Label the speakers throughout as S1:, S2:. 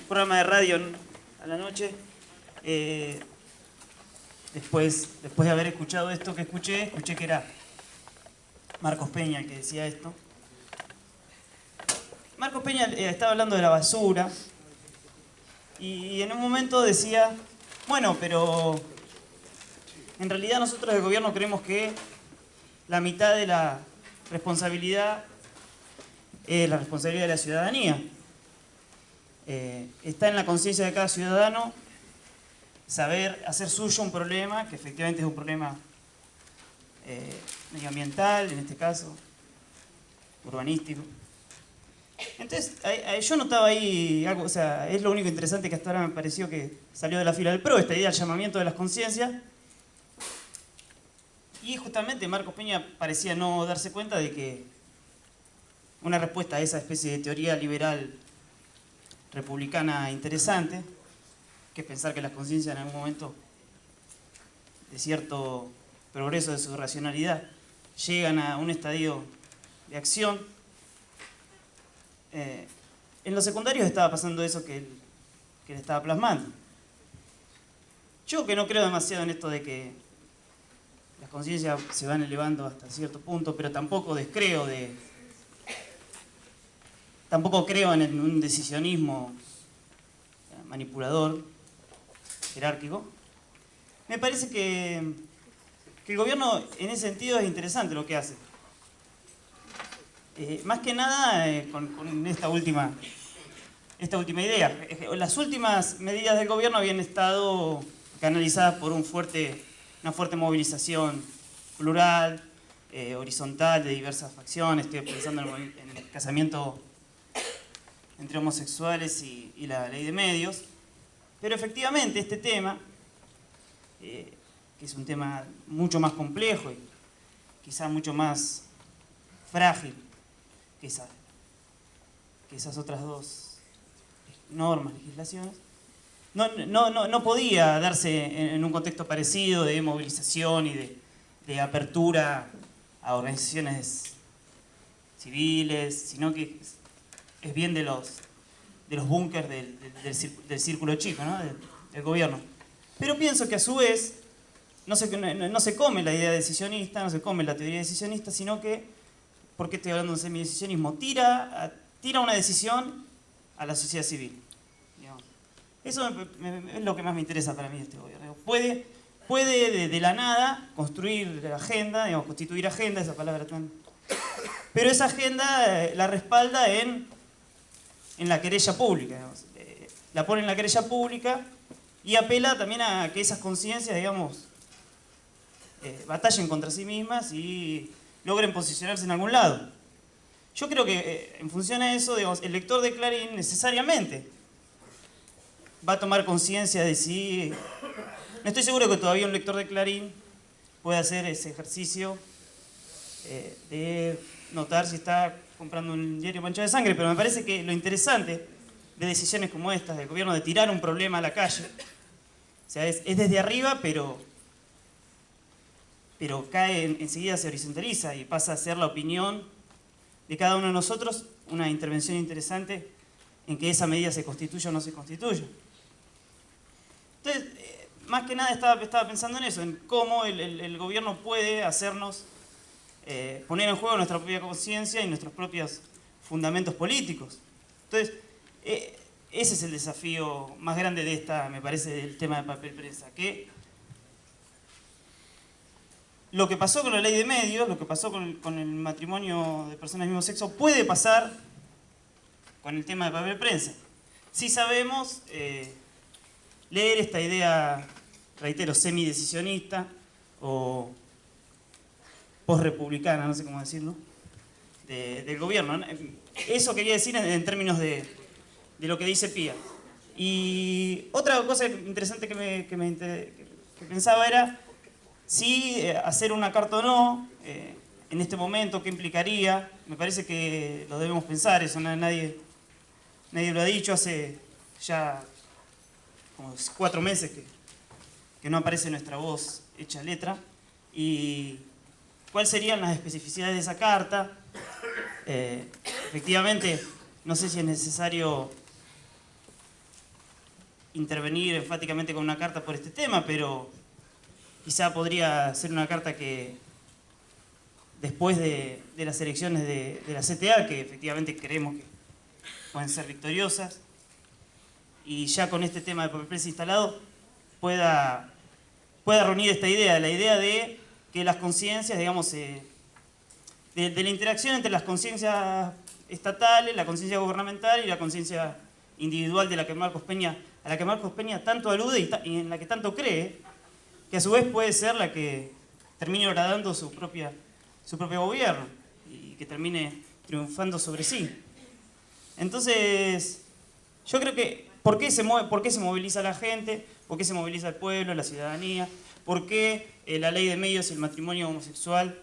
S1: programa de radio a la noche. Después de haber escuchado esto que escuché que era Marcos Peña el que decía esto. Marcos Peña estaba hablando de la basura y en un momento decía, bueno, pero en realidad nosotros del gobierno creemos que la mitad de la responsabilidad es la responsabilidad de la ciudadanía. Está en la conciencia de cada ciudadano saber hacer suyo un problema, que efectivamente es un problema medioambiental, en este caso, urbanístico. Entonces, yo notaba ahí algo, o sea, es lo único interesante que hasta ahora me pareció que salió de la fila del PRO, esta idea del llamamiento de las conciencias. Y justamente Marcos Peña parecía no darse cuenta de que una respuesta a esa especie de teoría liberal republicana interesante, que es pensar que las conciencias en algún momento de cierto progreso de su racionalidad llegan a un estadio de acción. En los secundarios estaba pasando eso que él estaba plasmando. Yo que no creo demasiado en esto de que las conciencias se van elevando hasta cierto punto, pero tampoco descreo tampoco creo en un decisionismo manipulador, jerárquico. Me parece que el gobierno en ese sentido es interesante lo que hace. Más que nada con esta última idea. Las últimas medidas del gobierno habían estado canalizadas por una fuerte movilización plural, horizontal, de diversas facciones. Estoy pensando en el casamiento entre homosexuales y la ley de medios. Pero efectivamente este tema, que es un tema mucho más complejo y quizá mucho más frágil que esas otras dos normas, legislaciones, no podía darse en un contexto parecido de movilización y de apertura a organizaciones civiles, sino que es bien de los búnkers del círculo chico, ¿no? del gobierno. Pero pienso que a su vez no se come la idea decisionista, no se come la teoría decisionista, sino que, ¿por qué estoy hablando de semidecisionismo? Tira una decisión a la sociedad civil. Digamos. Eso es lo que más me interesa para mí de este gobierno. Puede de la nada construir agenda, digamos, constituir agenda, esa palabra tan... Pero esa agenda la respalda en la querella pública. Digamos. La pone en la querella pública y apela también a que esas conciencias, digamos, batallen contra sí mismas y logren posicionarse en algún lado. Yo creo que en función a eso, digamos, el lector de Clarín necesariamente va a tomar conciencia de si... No estoy seguro que todavía un lector de Clarín pueda hacer ese ejercicio de notar si está comprando un diario manchado de sangre, pero me parece que lo interesante de decisiones como estas, del gobierno, de tirar un problema a la calle, o sea, es desde arriba, pero cae enseguida, se horizontaliza y pasa a ser la opinión de cada uno de nosotros, una intervención interesante en que esa medida se constituya o no se constituya. Entonces, más que nada estaba pensando en eso, en cómo el gobierno puede hacernos poner en juego nuestra propia conciencia y nuestros propios fundamentos políticos. Entonces, ese es el desafío más grande de me parece, del tema de papel prensa, que lo que pasó con la ley de medios, lo que pasó con el matrimonio de personas del mismo sexo, puede pasar con el tema de papel prensa. Si sabemos leer esta idea, reitero, semidecisionista o posrepublicana, no sé cómo decirlo, del gobierno. Eso quería decir en términos de lo que dice Pía. Y otra cosa interesante que pensaba era si hacer una carta o no, en este momento, qué implicaría. Me parece que lo debemos pensar, eso nadie lo ha dicho. Hace ya como 4 meses que no aparece nuestra voz hecha letra. Y cuáles serían las especificidades de esa carta. Efectivamente, no sé si es necesario intervenir enfáticamente con una carta por este tema, pero quizá podría ser una carta que después de las elecciones de la CTA, que efectivamente creemos que pueden ser victoriosas, y ya con este tema de papel prensa instalado, pueda reunir esta idea, la idea de que las conciencias, digamos, de la interacción entre las conciencias estatales, la conciencia gubernamental y la conciencia individual a la que Marcos Peña tanto alude y en la que tanto cree, que a su vez puede ser la que termine horadando su propio gobierno y que termine triunfando sobre sí. Entonces, yo creo que ¿por qué se moviliza la gente? ¿Por qué se moviliza el pueblo, la ciudadanía? ¿Por qué la ley de medios y el matrimonio homosexual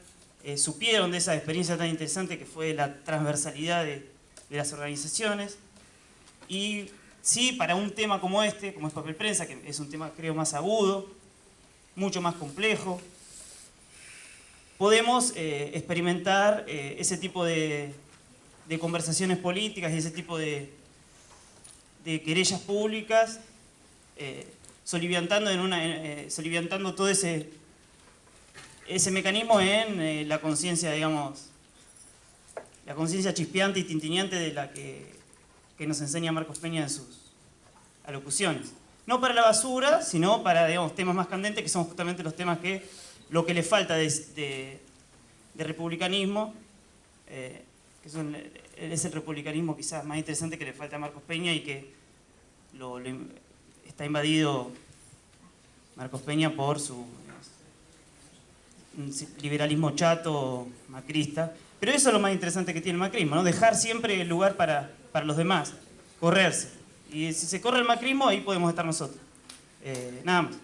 S1: supieron de esa experiencia tan interesante que fue la transversalidad de las organizaciones? Y sí, para un tema como este, como es papel prensa, que es un tema creo más agudo, mucho más complejo, podemos experimentar ese tipo de conversaciones políticas y ese tipo de querellas públicas, soliviantando todo ese mecanismo en la conciencia, digamos, la conciencia chispeante y tintineante de la que nos enseña Marcos Peña en sus alocuciones. No para la basura, sino para, digamos, temas más candentes, que son justamente los temas que lo que le falta de republicanismo, es el republicanismo quizás más interesante que le falta a Marcos Peña y que está invadido Marcos Peña por su liberalismo chato, macrista. Pero eso es lo más interesante que tiene el macrismo, ¿no? Dejar siempre el lugar para los demás, correrse. Y si se corre el macrismo, ahí podemos estar nosotros. Nada más.